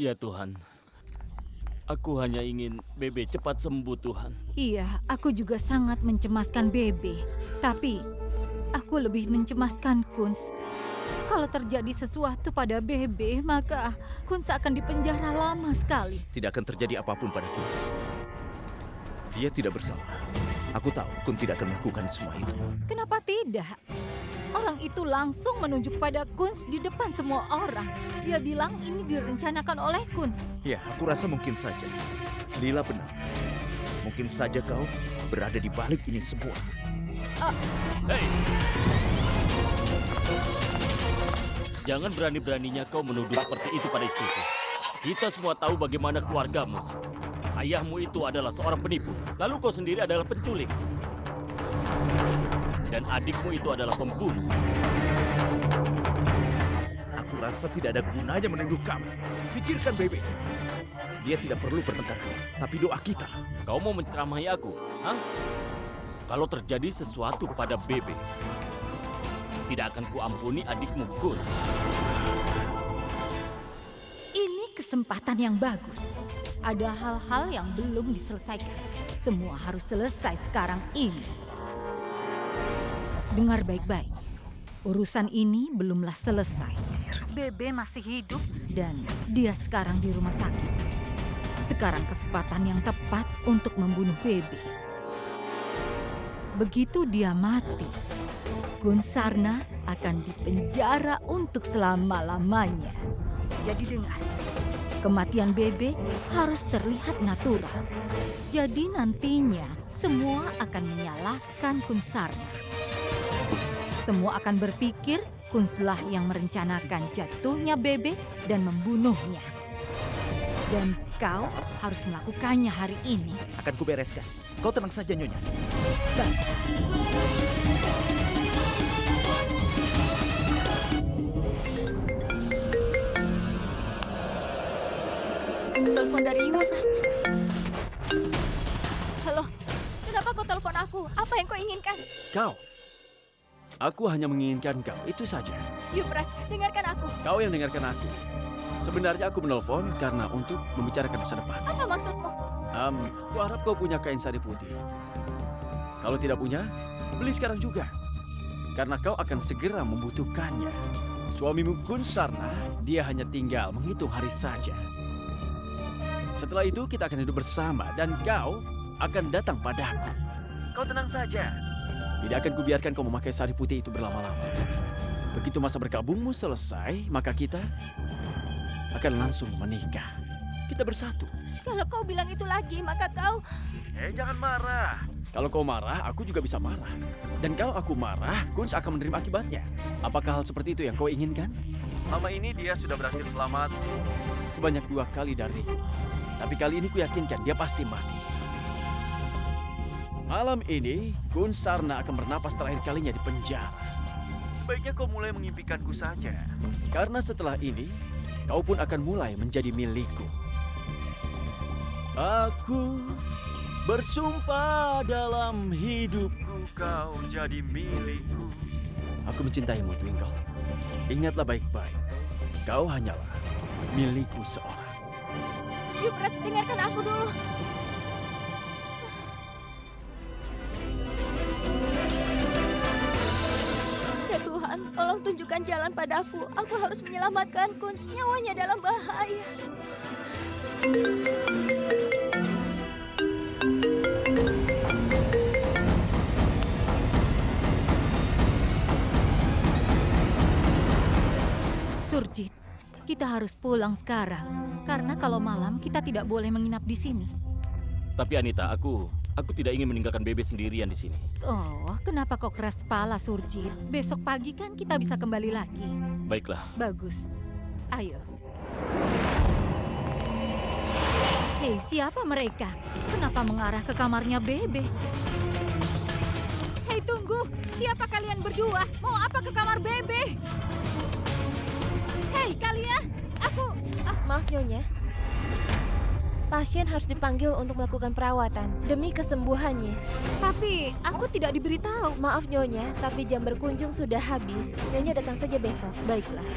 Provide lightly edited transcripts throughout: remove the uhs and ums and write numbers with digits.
Ya Tuhan, aku hanya ingin Bebe cepat sembuh Tuhan. Iya, aku juga sangat mencemaskan Bebe. Tapi, aku lebih mencemaskan Kunz. Kalau terjadi sesuatu pada Bebe, maka Kunz akan dipenjara lama sekali. Tidak akan terjadi apapun pada Kunz. Dia tidak bersalah. Aku tahu Kun tidak akan melakukan semua itu. Kenapa tidak? Orang itu langsung menunjuk pada Kunz di depan semua orang. Dia bilang ini direncanakan oleh Kunz. Ya, aku rasa mungkin saja. Lila benar. Mungkin saja kau berada di balik ini semua. Hei! Jangan berani-beraninya kau menuduh seperti itu pada istriku. Kita semua tahu bagaimana keluargamu. Ayahmu itu adalah seorang penipu. Lalu kau sendiri adalah penculik. Dan adikmu itu adalah pembunuh. Aku rasa tidak ada gunanya menuduh kamu. Pikirkan Bebe. Dia tidak perlu bertengkar, tapi doa kita. Kau mau menceramahi aku? Hah? Kalau terjadi sesuatu pada Bebe, tidak akan kuampuni adikmu, Kunz. Ini kesempatan yang bagus. Ada hal-hal yang belum diselesaikan. Semua harus selesai sekarang ini. Dengar baik-baik. Urusan ini belumlah selesai. Bebe masih hidup dan dia sekarang di rumah sakit. Sekarang kesempatan yang tepat untuk membunuh Bebe. Begitu dia mati, Gunsarna akan dipenjara untuk selama-lamanya. Jadi dengar, kematian Bebe harus terlihat natural. Jadi nantinya semua akan menyalahkan Gunsarna. Semua akan berpikir Kunzlah yang merencanakan jatuhnya Bebe dan membunuhnya. Dan kau harus melakukannya hari ini. Akan kubereskan. Kau tenang saja, Nyonya. Bagus. Telepon dari Yufras. Halo, kenapa kau telepon aku? Apa yang kau inginkan? Kau? Aku hanya menginginkan kau, itu saja. Yufras, dengarkan aku. Kau yang dengarkan aku. Sebenarnya aku menelpon karena untuk membicarakan masa depan. Apa maksudmu? Ku harap kau punya kain sari putih. Kalau tidak punya, beli sekarang juga. Karena kau akan segera membutuhkannya. Suamimu Gunsarna, dia hanya tinggal menghitung hari saja. Setelah itu kita akan hidup bersama dan kau akan datang padaku. Kau tenang saja. Tidak akan kubiarkan kau memakai sari putih itu berlama-lama. Begitu masa berkabungmu selesai, maka kita akan langsung menikah. Kita bersatu. Kalau kau bilang itu lagi, maka kau... Jangan marah. Kalau kau marah, aku juga bisa marah. Dan kalau aku marah, Kunz akan menerima akibatnya. Apakah hal seperti itu yang kau inginkan? Lama ini dia sudah berhasil selamat sebanyak 2 kali dariku. Tapi kali ini kuyakinkan dia pasti mati. Malam ini, Gunsarna akan bernapas terakhir kalinya di penjara. Sebaiknya kau mulai mengimpikanku saja. Karena setelah ini, kau pun akan mulai menjadi milikku. Aku bersumpah dalam hidupku kau jadi milikku. Aku mencintaimu, Twinkle. Ingatlah baik-baik. Kau hanyalah milikku seorang. Yufras, dengarkan aku dulu. Ya Tuhan, tolong tunjukkan jalan padaku. Aku harus menyelamatkan Kunz. Nyawanya dalam bahaya. Surjit, kita harus pulang sekarang. Karena kalau malam kita tidak boleh menginap di sini. Tapi Anita, aku tidak ingin meninggalkan Bebe sendirian di sini. Oh, kenapa kau keras kepala, Surjit? Besok pagi kan kita bisa kembali lagi. Baiklah. Bagus. Ayo. Hei, siapa mereka? Kenapa mengarah ke kamarnya Bebe? Hei, tunggu. Siapa kalian berdua? Mau apa ke kamar Bebe? Hei, kalian! Maaf Nyonya. Pasien harus dipanggil untuk melakukan perawatan demi kesembuhannya. Tapi aku tidak diberitahu. Maaf Nyonya, tapi jam berkunjung sudah habis. Nyonya datang saja besok. Baiklah.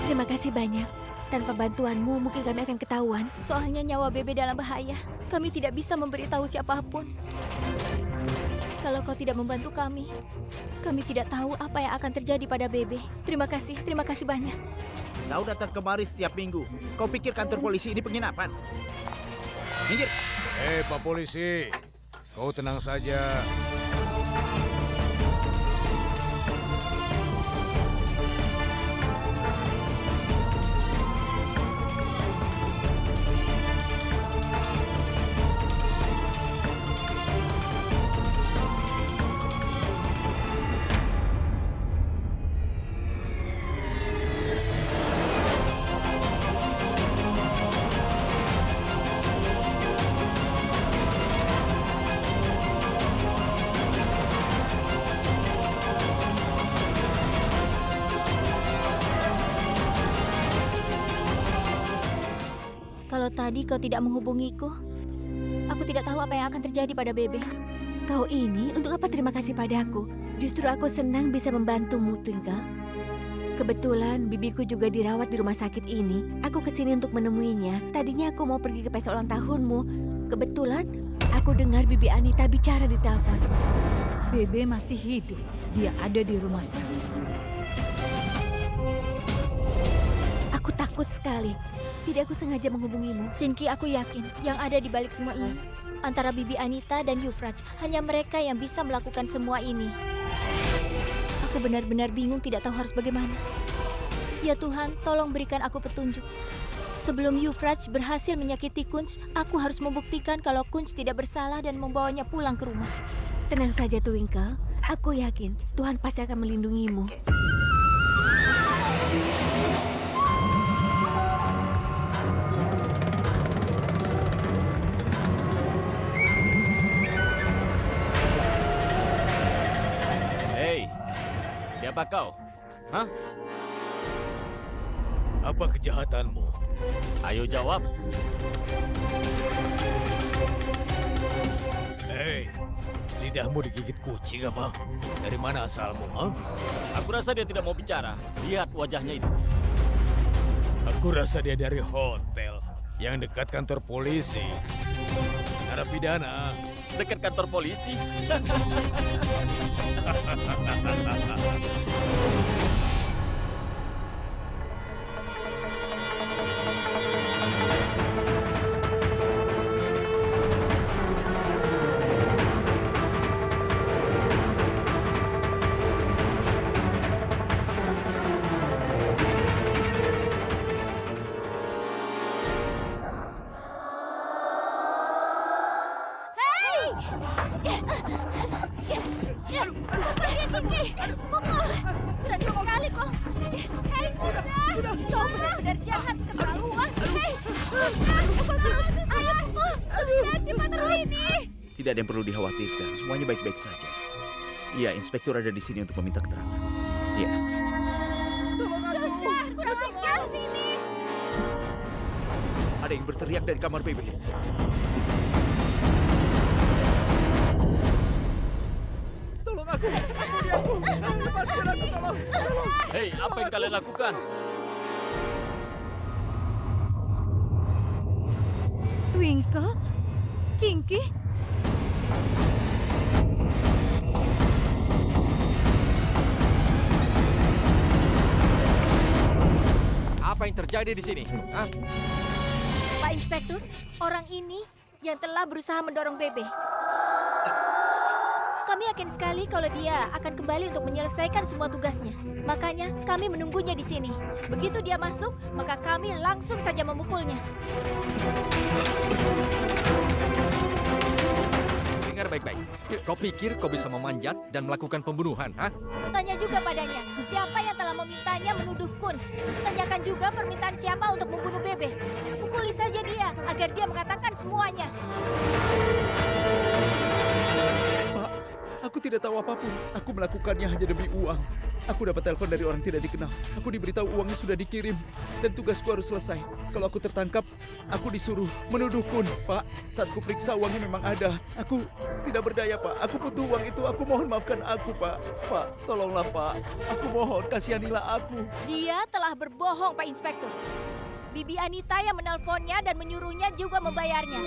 Terima kasih banyak. Tanpa bantuanmu, mungkin kami akan ketahuan. Soalnya nyawa Bebe dalam bahaya. Kami tidak bisa memberitahu siapapun. Kalau kau tidak membantu kami tidak tahu apa yang akan terjadi pada Bebe. Terima kasih banyak. Kau datang kemari setiap minggu. Kau pikir kantor polisi ini penginapan? Minggir. Hei Pak Polisi, kau tenang saja. Kalau tadi kau tidak menghubungiku, aku tidak tahu apa yang akan terjadi pada Bebe. Kau ini untuk apa terima kasih padaku? Justru aku senang bisa membantumu, Twinkle. Kebetulan bibiku juga dirawat di rumah sakit ini. Aku kesini untuk menemuinya. Tadinya aku mau pergi ke pesta ulang tahunmu. Kebetulan aku dengar Bibi Anita bicara di telepon. Bebe masih hidup. Dia ada di rumah sakit. Aku takut sekali. Tidak aku sengaja menghubungimu. Cinki, aku yakin yang ada di balik semua ini antara Bibi Anita dan Euphrates. Hanya mereka yang bisa melakukan semua ini. Aku benar-benar bingung, tidak tahu harus bagaimana. Ya Tuhan, tolong berikan aku petunjuk. Sebelum Euphrates berhasil menyakiti Kunz, aku harus membuktikan kalau Kunz tidak bersalah dan membawanya pulang ke rumah. Tenang saja, Twinkle. Aku yakin Tuhan pasti akan melindungimu. Siapa kau? Hah? Apa kejahatanmu? Ayo jawab. Hei, lidahmu digigit kucing apa? Dari mana asalmu, ha? Aku rasa dia tidak mau bicara. Lihat wajahnya itu. Aku rasa dia dari hotel yang dekat kantor polisi. Narapidana. Dekat kantor polisi. Berani sekali kau. Hei, sudah. Kau benar-benar jahat, keterlaluan. Hei, sudah. Pukul terus. Ayo pukul. Sudah, cepat terus ini. Tidak ada yang perlu dikhawatirkan. Semuanya baik-baik saja. Iya, inspektur ada di sini untuk meminta keterangan. Iya. Suster, kurang ajar sini. Ada yang berteriak dari kamar Bebe. Tolong aku. Ampuni aku. Lepaskan aku, tolong. Hei, apa yang kalian lakukan? Twinkle? Cinky? Apa yang terjadi di sini? Hah? Pak Inspektur, orang ini yang telah berusaha mendorong Bebe. Kami yakin sekali kalau dia akan kembali untuk menyelesaikan semua tugasnya. Makanya kami menunggunya di sini. Begitu dia masuk, maka kami langsung saja memukulnya. Dengar baik-baik. Kau pikir kau bisa memanjat dan melakukan pembunuhan, hah? Tanya juga padanya, siapa yang telah memintanya menuduh Kunz. Tanyakan juga permintaan siapa untuk membunuh Bebe. Pukuli saja dia, agar dia mengatakan semuanya. Pak, aku tidak tahu apapun. Aku melakukannya hanya demi uang. Aku dapat telepon dari orang tidak dikenal. Aku diberitahu uangnya sudah dikirim dan tugasku harus selesai. Kalau aku tertangkap, aku disuruh menuduh Kun. Pak, saat kuperiksa uangnya memang ada. Aku tidak berdaya, Pak. Aku butuh uang itu. Aku mohon maafkan aku, Pak. Pak, tolonglah, Pak. Aku mohon, kasihanilah aku. Dia telah berbohong, Pak Inspektur. Bibi Anita yang menelponnya dan menyuruhnya juga membayarnya.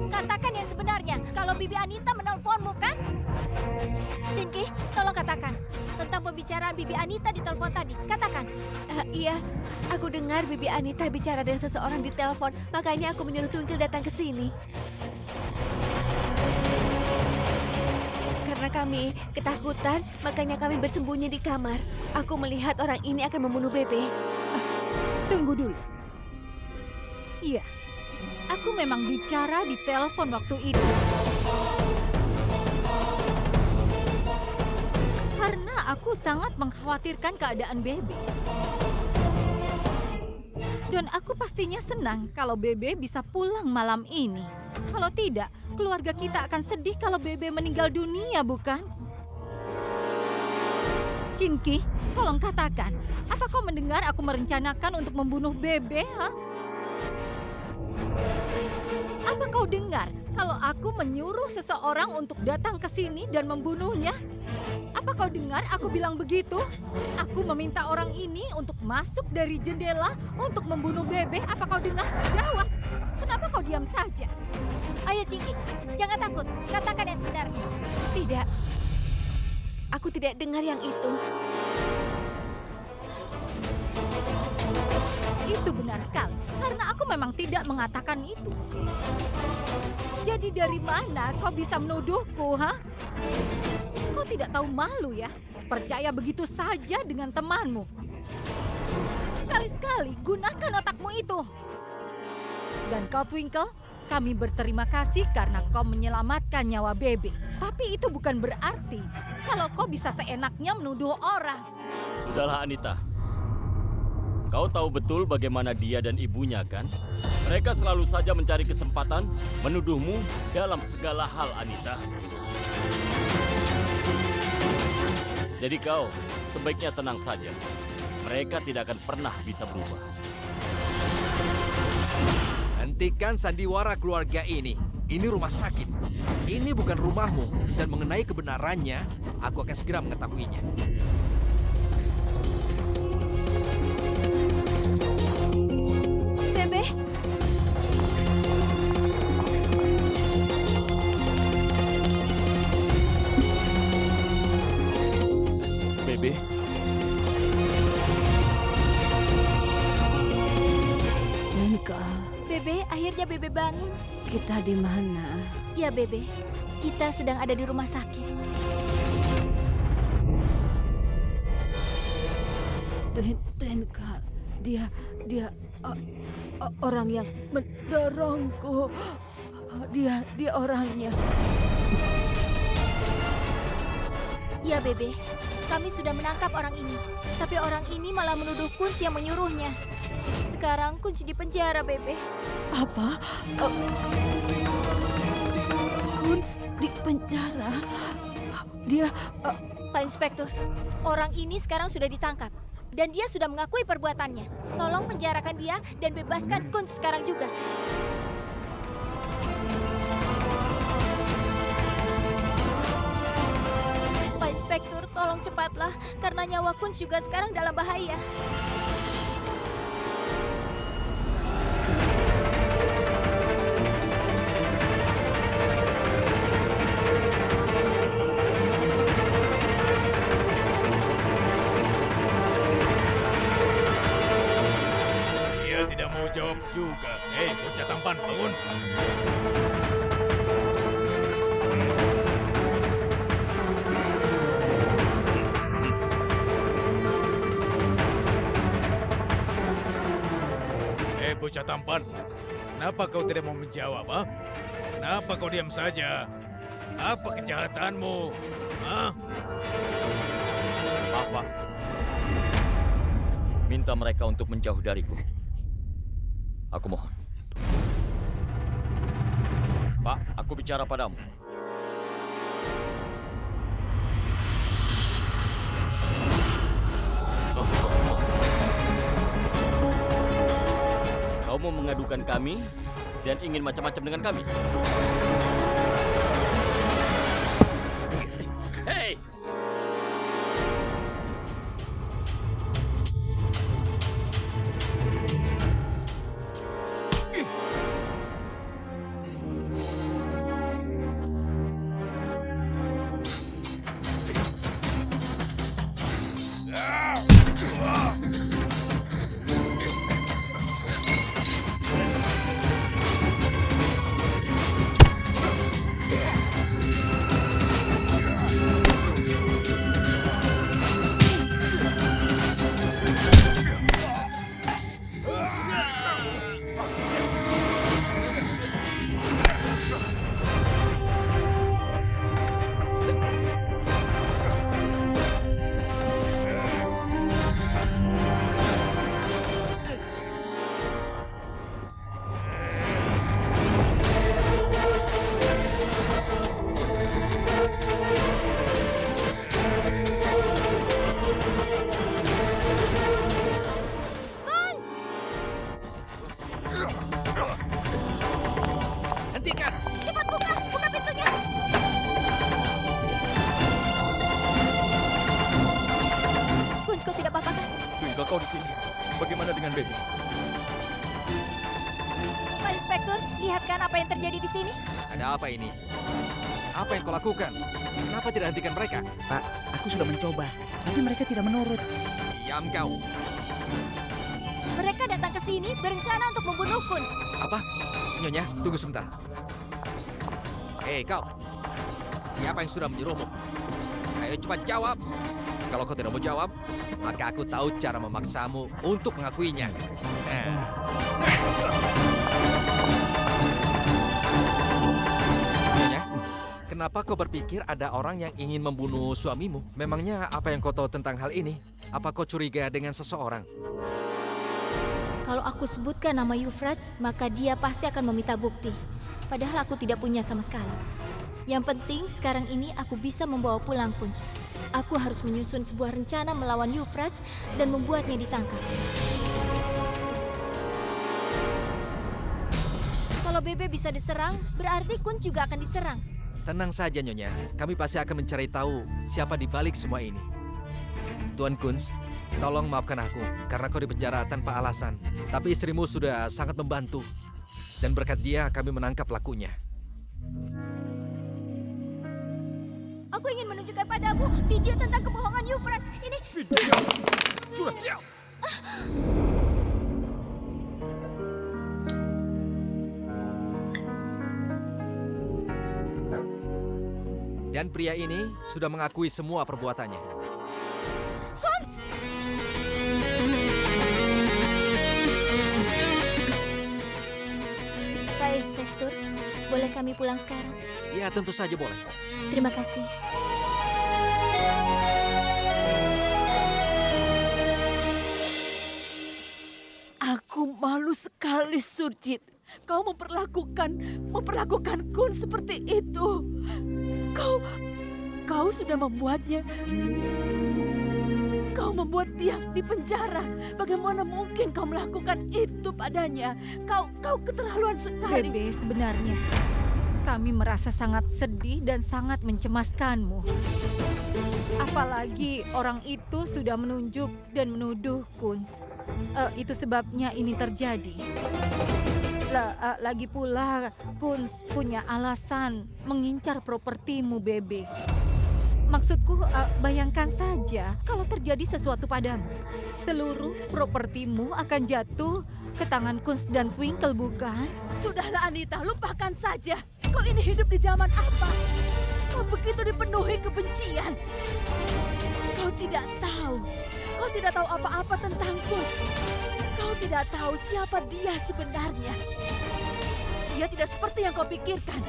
Katakan yang sebenarnya, kalau Bibi Anita menelponmu, kan? Cinki, tolong katakan tentang pembicaraan Bibi Anita di telepon tadi. Katakan. Iya, aku dengar Bibi Anita bicara dengan seseorang di telepon, makanya aku menyuruh Twinkle datang ke sini. Karena kami ketakutan, makanya kami bersembunyi di kamar. Aku melihat orang ini akan membunuh Bebe. Tunggu dulu. Iya, aku memang bicara di telepon waktu itu. Karena aku sangat mengkhawatirkan keadaan Bebe. Dan aku pastinya senang kalau Bebe bisa pulang malam ini. Kalau tidak, keluarga kita akan sedih kalau Bebe meninggal dunia, bukan? Cinki, tolong katakan, apa kau mendengar aku merencanakan untuk membunuh Bebe, ha? Apa kau dengar kalau aku menyuruh seseorang untuk datang ke sini dan membunuhnya? Apa kau dengar aku bilang begitu? Aku meminta orang ini untuk masuk dari jendela untuk membunuh Bebe. Apa kau dengar? Jawab. Kenapa kau diam saja? Ayo, Cinki, jangan takut. Katakan yang sebenarnya. Tidak, aku tidak dengar yang itu. Itu benar sekali, karena aku memang tidak mengatakan itu. Jadi dari mana kau bisa menuduhku, ha? Kau tidak tahu malu ya? Percaya begitu saja dengan temanmu. Sekali-sekali gunakan otakmu itu. Dan kau, Twinkle, kami berterima kasih karena kau menyelamatkan nyawa Bebe. Tapi itu bukan berarti kalau kau bisa seenaknya menuduh orang. Sudahlah, Anita. Kau tahu betul bagaimana dia dan ibunya, kan? Mereka selalu saja mencari kesempatan menuduhmu dalam segala hal, Anita. Jadi kau sebaiknya tenang saja. Mereka tidak akan pernah bisa berubah. Hentikan sandiwara keluarga ini. Ini rumah sakit. Ini bukan rumahmu. Dan mengenai kebenarannya, aku akan segera mengetahuinya. Bebe, Bebe, Twinkle, Bebe, akhirnya Bebe bangun. kita di mana? Ya, Bebe. Kita sedang ada di rumah sakit. Twinkle, dia orang yang mendorongku. Dia orangnya. Ya, Bebe. Kami sudah menangkap orang ini. Tapi orang ini malah menuduh Kunz yang menyuruhnya. Sekarang Kunz di penjara, Bebe. Apa? Kunz di penjara. Dia Pak Inspektur, orang ini sekarang sudah ditangkap. Dan dia sudah mengakui perbuatannya. Tolong penjarakan dia dan bebaskan Kunz sekarang juga. Pak Inspektur, tolong cepatlah. Karena nyawa Kunz juga sekarang dalam bahaya. Dia tidak mau jawab juga. Hei, bocah tampan, bangun. Hei, bocah tampan. Kenapa kau tidak mau menjawab, ha? Kenapa kau diam saja? Apa kejahatanmu? Hah? Papa, minta mereka untuk menjauh dariku. Aku mohon. Pak, aku bicara padamu. Kau mau mengadukan kami dan ingin macam-macam dengan kami? Hei! Hentikan! Cepat buka pintunya. Kunz, kau tidak apa-apa kan? Twinkle, kau di sini. Bagaimana dengan Baby? Pak Inspektur, lihat kan apa yang terjadi di sini? Ada apa ini? Apa yang kau lakukan? Kenapa tidak hentikan mereka? Pak, aku sudah mencoba, tapi mereka tidak menurut. Diam kau. Mereka datang ke sini berencana untuk membunuh Kunz. Apa? Nyonya, tunggu sebentar. Hei kau, siapa yang sudah menyuruhmu? Ayo cepat jawab. Kalau kau tidak mau jawab, maka aku tahu cara memaksamu untuk mengakuinya. Nyonya, kenapa kau berpikir ada orang yang ingin membunuh suamimu? Memangnya apa yang kau tahu tentang hal ini? Apa kau curiga dengan seseorang? Kalau aku sebutkan nama Euphrates, maka dia pasti akan meminta bukti. Padahal aku tidak punya sama sekali. Yang penting sekarang ini aku bisa membawa pulang Kunz. Aku harus menyusun sebuah rencana melawan Euphrates dan membuatnya ditangkap. Kalau Bebe bisa diserang, berarti Kunz juga akan diserang. Tenang saja Nyonya, kami pasti akan mencari tahu siapa di balik semua ini. Tuan Kunz, tolong maafkan aku karena kau dipenjara tanpa alasan. Tapi istrimu sudah sangat membantu. Dan berkat dia kami menangkap pelakunya. Aku ingin menunjukkan padamu video tentang kebohongan Euphrates. Ini Sudah diam! Dan pria ini sudah mengakui semua perbuatannya. Pak Inspektur, boleh kami pulang sekarang? Ya tentu saja boleh. Terima kasih. Aku malu sekali, Surjit. Kau memperlakukan Kunz seperti itu. Kau sudah membuatnya. Kau membuat dia di penjara. Bagaimana mungkin kau melakukan itu padanya? Kau keterlaluan sekali. Bebe, sebenarnya kami merasa sangat sedih dan sangat mencemaskanmu. Apalagi orang itu sudah menunjuk dan menuduh Kunz. Itu sebabnya ini terjadi. Lagi pula, Kunz punya alasan mengincar propertimu, Bebe. Maksudku, bayangkan saja kalau terjadi sesuatu padamu. Seluruh propertimu akan jatuh ke tangan Kunz dan Twinkle, bukan? Sudahlah Anita, lupakan saja. Kau ini hidup di zaman apa? Kau begitu dipenuhi kebencian. Kau tidak tahu apa-apa tentang Kunz. Kau tidak tahu siapa dia sebenarnya. Dia tidak seperti yang kau pikirkan.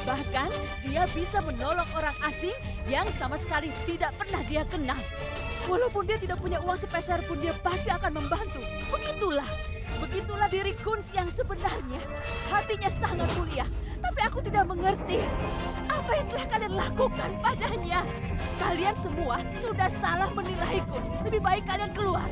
Bahkan dia bisa menolong orang asing yang sama sekali tidak pernah dia kenal. Walaupun dia tidak punya uang sepeser pun dia pasti akan membantu. Begitulah diri Kunz yang sebenarnya. Hatinya sangat mulia, Tapi aku tidak mengerti apa yang telah kalian lakukan padanya. Kalian semua sudah salah menilai Kunz. Lebih baik kalian keluar.